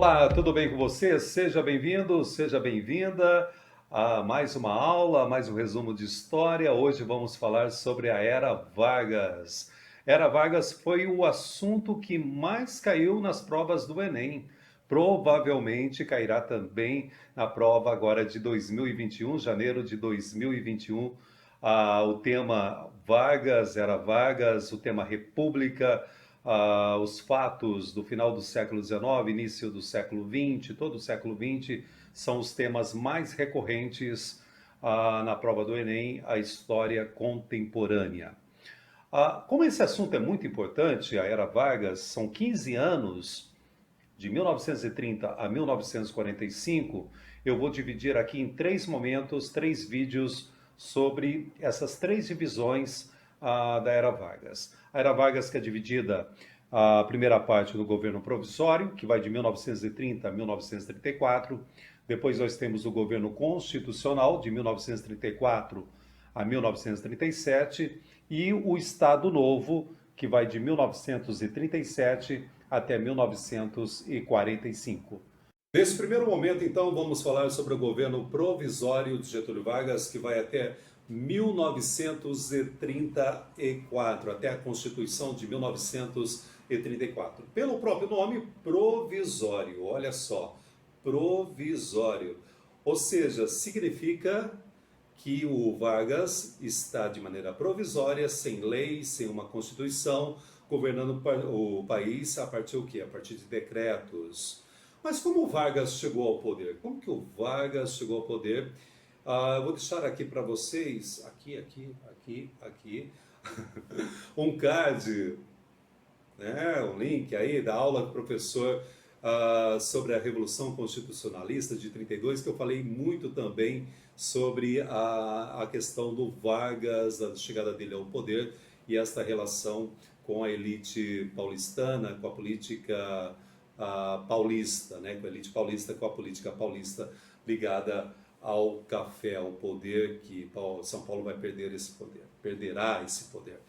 Olá, tudo bem com você? Seja bem-vindo, seja bem-vinda a mais uma aula, mais um resumo de história. Hoje vamos falar sobre a Era Vargas. Era Vargas foi o assunto que mais caiu nas provas do Enem. Provavelmente cairá também na prova agora de 2021, janeiro de 2021. O tema Vargas, Era Vargas, o tema República, os fatos do final do século XIX, início do século XX, todo o século XX, são os temas mais recorrentes na prova do Enem, a história contemporânea. Como esse assunto é muito importante, a Era Vargas, são 15 anos, de 1930 a 1945, eu vou dividir aqui em três momentos, três vídeos sobre essas três divisões da Era Vargas. A Era Vargas que é dividida a primeira parte do governo provisório, que vai de 1930 a 1934. Depois nós temos o governo constitucional, de 1934 a 1937. E o Estado Novo, que vai de 1937 até 1945. Nesse primeiro momento, então, vamos falar sobre o governo provisório de Getúlio Vargas, que vai até 1934, até a Constituição de 1934. Pelo próprio nome, provisório, olha só, provisório. Ou seja, significa que o Vargas está de maneira provisória, sem lei, sem uma Constituição, governando o país a partir do quê? A partir de decretos. Mas como o Vargas chegou ao poder? Como que o Vargas chegou ao poder? Eu vou deixar aqui para vocês, aqui, um card, né, um link aí da aula do professor sobre a Revolução Constitucionalista de 32, que eu falei muito também sobre a questão do Vargas, a chegada dele ao poder e esta relação com a elite paulistana, com a política paulista, né, com a elite paulista, com a política paulista ligada ao café, ao poder, que São Paulo vai perder esse poder, perderá esse poder.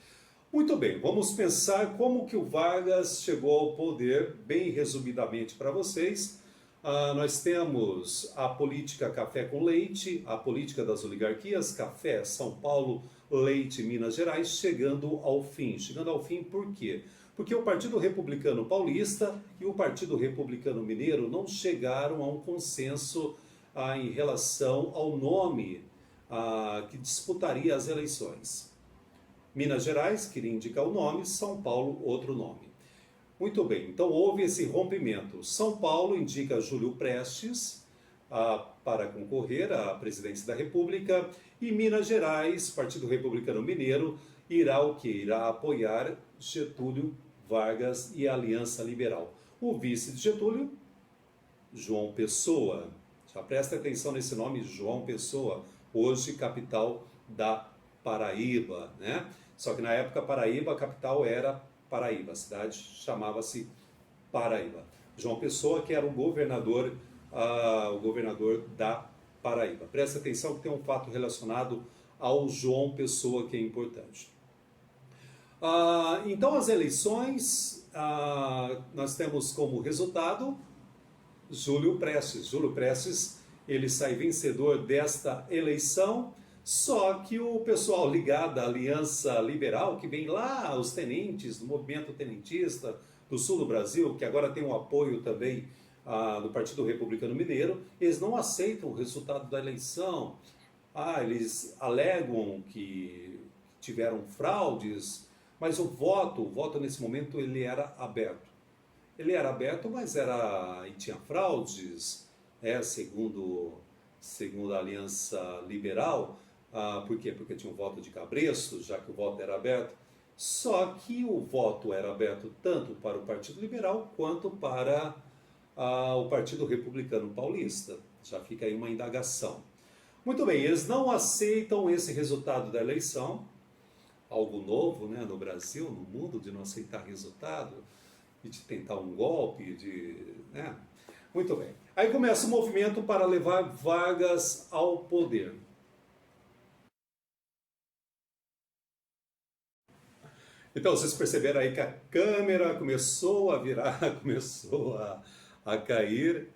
Muito bem, vamos pensar como que o Vargas chegou ao poder, bem resumidamente para vocês. Nós temos a política café com leite, a política das oligarquias, café, São Paulo, leite, Minas Gerais, chegando ao fim. Chegando ao fim por quê? Porque o Partido Republicano Paulista e o Partido Republicano Mineiro não chegaram a um consenso em relação ao nome que disputaria as eleições. Minas Gerais queria indicar o nome, São Paulo outro nome. Muito bem, então houve esse rompimento. São Paulo indica Júlio Prestes para concorrer à presidência da República e Minas Gerais, Partido Republicano Mineiro, irá o quê? Irá apoiar Getúlio Vargas e a Aliança Liberal. O vice de Getúlio, João Pessoa. Já presta atenção nesse nome, João Pessoa, hoje capital da Paraíba, né? Só que na época Paraíba, a capital era Paraíba, a cidade chamava-se Paraíba. João Pessoa, que era o governador da Paraíba. Presta atenção que tem um fato relacionado ao João Pessoa que é importante. Então as eleições, nós temos como resultado Júlio Prestes. Júlio Prestes, ele sai vencedor desta eleição. Só que o pessoal ligado à Aliança Liberal, que vem lá, os tenentes do movimento tenentista do sul do Brasil, que agora tem o apoio também do Partido Republicano Mineiro, eles não aceitam o resultado da eleição. Eles alegam que tiveram fraudes, mas o voto nesse momento ele era aberto. Ele era aberto, mas e tinha fraudes, segundo a Aliança Liberal. Por quê? Porque tinha um voto de cabresto, já que o voto era aberto. Só que o voto era aberto tanto para o Partido Liberal quanto para o Partido Republicano Paulista. Já fica aí uma indagação. Muito bem, eles não aceitam esse resultado da eleição, algo novo, né, no Brasil, no mundo, de não aceitar resultado e de tentar um golpe, né? Muito bem. Aí começa o movimento para levar Vargas ao poder. Então, vocês perceberam aí que a câmera começou a virar, começou a cair.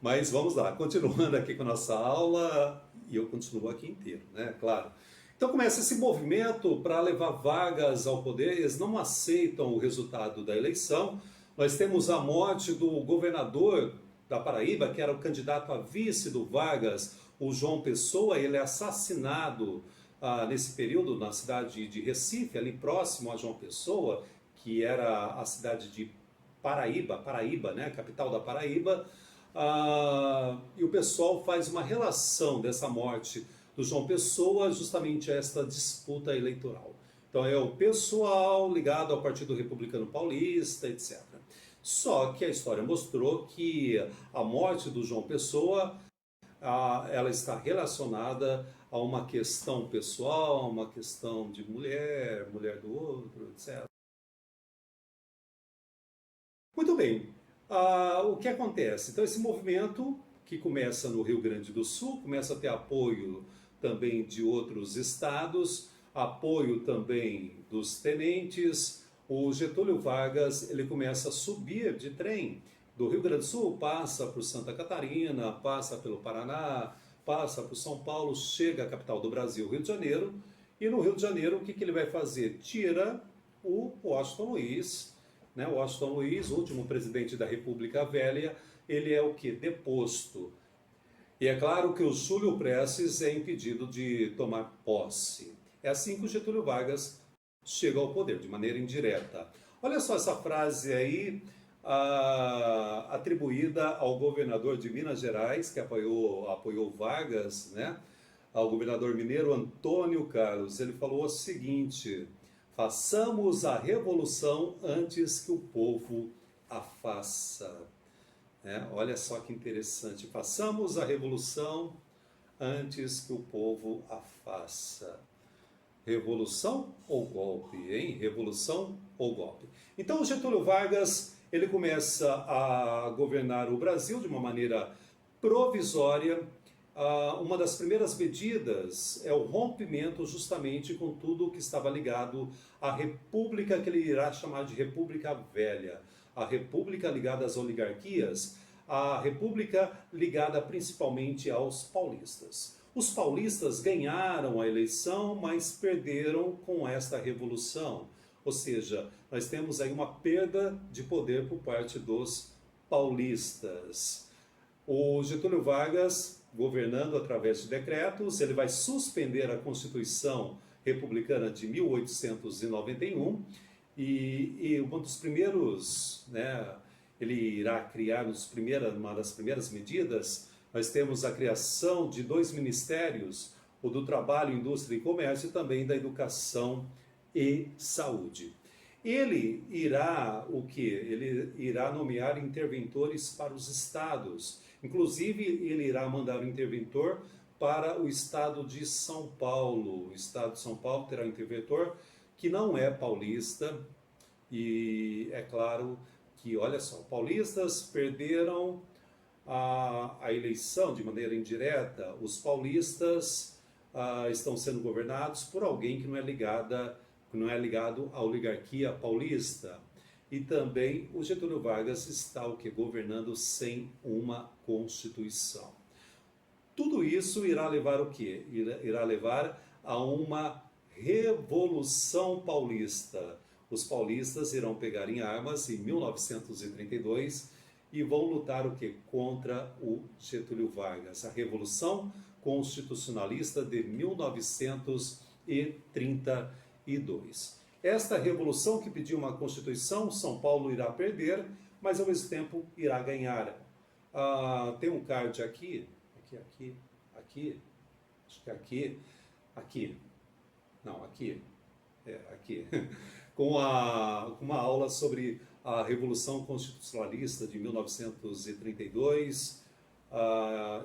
Mas vamos lá, continuando aqui com a nossa aula, e eu continuo aqui inteiro, né? Claro. Então começa esse movimento para levar Vargas ao poder, eles não aceitam o resultado da eleição. Nós temos a morte do governador da Paraíba, que era o candidato a vice do Vargas, o João Pessoa. Ele é assassinado nesse período na cidade de Recife, ali próximo a João Pessoa, que era a cidade de Paraíba, né, capital da Paraíba. E o pessoal faz uma relação dessa morte do João Pessoa justamente a esta disputa eleitoral. Então é o pessoal ligado ao Partido Republicano Paulista, etc. Só que a história mostrou que a morte do João Pessoa, ela está relacionada a uma questão pessoal, a uma questão de mulher do outro, etc. Muito bem, o que acontece? Então esse movimento que começa no Rio Grande do Sul, começa a ter apoio também de outros estados, apoio também dos tenentes. O Getúlio Vargas, ele começa a subir de trem do Rio Grande do Sul, passa por Santa Catarina, passa pelo Paraná, passa por São Paulo, chega à capital do Brasil, Rio de Janeiro, e no Rio de Janeiro o que ele vai fazer? Tira o Washington Luiz, né? O Washington Luiz, último presidente da República Velha, ele é o que? Deposto. E é claro que o Júlio Prestes é impedido de tomar posse. É assim que o Getúlio Vargas chega ao poder, de maneira indireta. Olha só essa frase aí, atribuída ao governador de Minas Gerais, que apoiou Vargas, né? Ao governador mineiro Antônio Carlos. Ele falou o seguinte: façamos a revolução antes que o povo a faça. Olha só que interessante. Façamos a revolução antes que o povo a faça. Revolução ou golpe, hein? Revolução ou golpe. Então o Getúlio Vargas, ele começa a governar o Brasil de uma maneira provisória. Uma das primeiras medidas é o rompimento justamente com tudo que estava ligado à república que ele irá chamar de República Velha. A república ligada às oligarquias, a república ligada principalmente aos paulistas. Os paulistas ganharam a eleição, mas perderam com esta revolução. Ou seja, nós temos aí uma perda de poder por parte dos paulistas. O Getúlio Vargas, governando através de decretos, ele vai suspender a Constituição Republicana de 1891 e um dos primeiros, né, ele irá criar uma das primeiras medidas. Nós temos a criação de 2 ministérios, o do Trabalho, Indústria e Comércio e também da Educação e Saúde. Ele irá Ele irá nomear interventores para os estados. Inclusive, ele irá mandar um interventor para o estado de São Paulo. O estado de São Paulo terá um interventor que não é paulista. E é claro que, olha só, paulistas perderam a eleição de maneira indireta. Os paulistas estão sendo governados por alguém que não é ligado à oligarquia paulista. E também o Getúlio Vargas está governando sem uma Constituição. Tudo isso irá levar o quê? Irá levar a uma Revolução Paulista. Os paulistas irão pegar em armas em 1932 e vão lutar o quê? Contra o Getúlio Vargas. A Revolução Constitucionalista de 1932. Esta revolução que pediu uma Constituição, São Paulo irá perder, mas ao mesmo tempo irá ganhar. Tem um card aqui, acho que aqui, não, aqui, com uma aula sobre a Revolução Constitucionalista de 1932.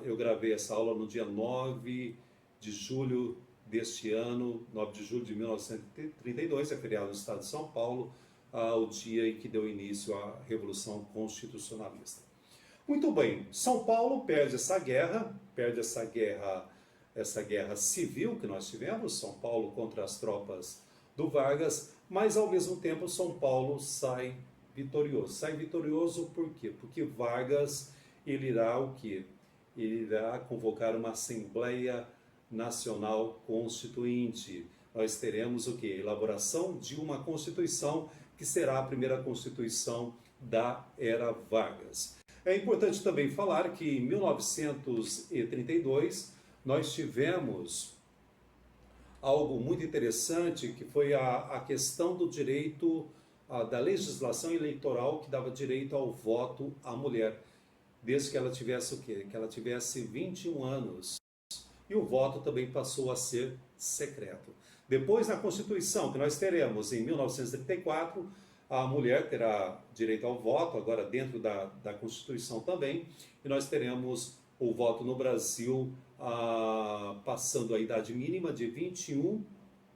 Eu gravei essa aula no dia 9 de julho deste ano, 9 de julho de 1932, é feriado no estado de São Paulo, o dia em que deu início à Revolução Constitucionalista. Muito bem, São Paulo perde essa guerra civil que nós tivemos, São Paulo contra as tropas do Vargas, mas ao mesmo tempo São Paulo sai vitorioso. Sai vitorioso por quê? Porque Vargas, ele irá o quê? Ele irá convocar uma Assembleia Nacional Constituinte. Nós teremos o quê? Elaboração de uma Constituição que será a primeira Constituição da era Vargas. É importante também falar que em 1932 nós tivemos algo muito interessante, que foi a questão do direito, da legislação eleitoral que dava direito ao voto à mulher, desde que ela tivesse o quê? Que ela tivesse 21 anos. E o voto também passou a ser secreto. Depois, na Constituição, que nós teremos em 1934, a mulher terá direito ao voto, agora dentro da Constituição também, e nós teremos o voto no Brasil passando a idade mínima de 21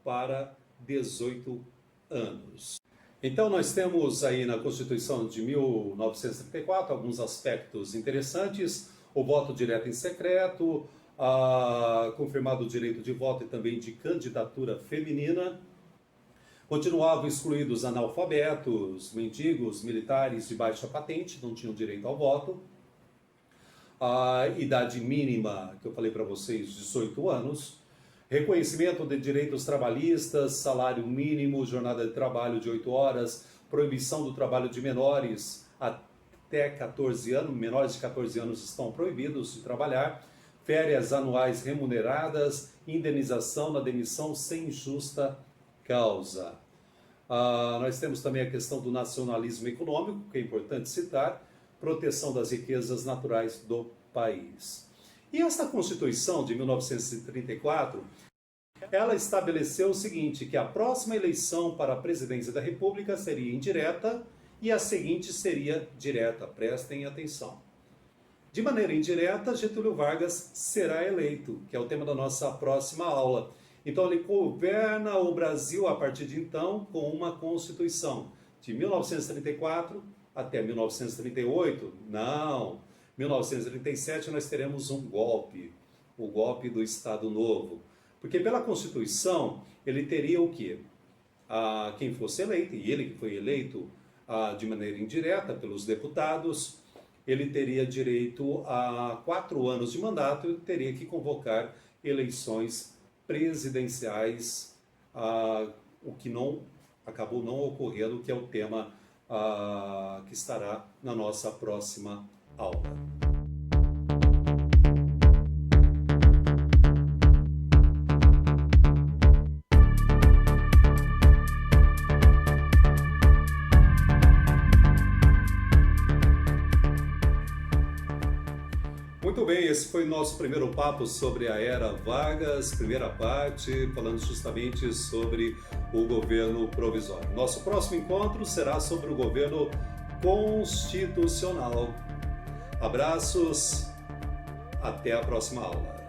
para 18 anos. Então nós temos aí na Constituição de 1934 alguns aspectos interessantes: o voto direto em secreto, confirmado o direito de voto e também de candidatura feminina. Continuavam excluídos analfabetos, mendigos, militares de baixa patente, não tinham direito ao voto. A idade mínima, que eu falei para vocês, 18 anos. Reconhecimento de direitos trabalhistas, salário mínimo, jornada de trabalho de 8 horas, proibição do trabalho de menores até 14 anos, menores de 14 anos estão proibidos de trabalhar, férias anuais remuneradas, indenização na demissão sem justa causa. Nós temos também a questão do nacionalismo econômico, que é importante citar, proteção das riquezas naturais do país. E esta Constituição de 1934, ela estabeleceu o seguinte, que a próxima eleição para a presidência da República seria indireta e a seguinte seria direta, prestem atenção. De maneira indireta, Getúlio Vargas será eleito, que é o tema da nossa próxima aula. Então ele governa o Brasil a partir de então com uma Constituição de 1934 até 1938. Não, 1937 nós teremos um golpe, o golpe do Estado Novo. Porque pela Constituição ele teria o quê? Quem fosse eleito, e ele que foi eleito de maneira indireta pelos deputados, ele teria direito a 4 anos de mandato e teria que convocar eleições presidenciais, o que acabou não ocorrendo, que é o tema que estará na nossa próxima aula. Muito bem, esse foi o nosso primeiro papo sobre a Era Vargas, primeira parte, falando justamente sobre o governo provisório. Nosso próximo encontro será sobre o governo constitucional. Abraços, até a próxima aula.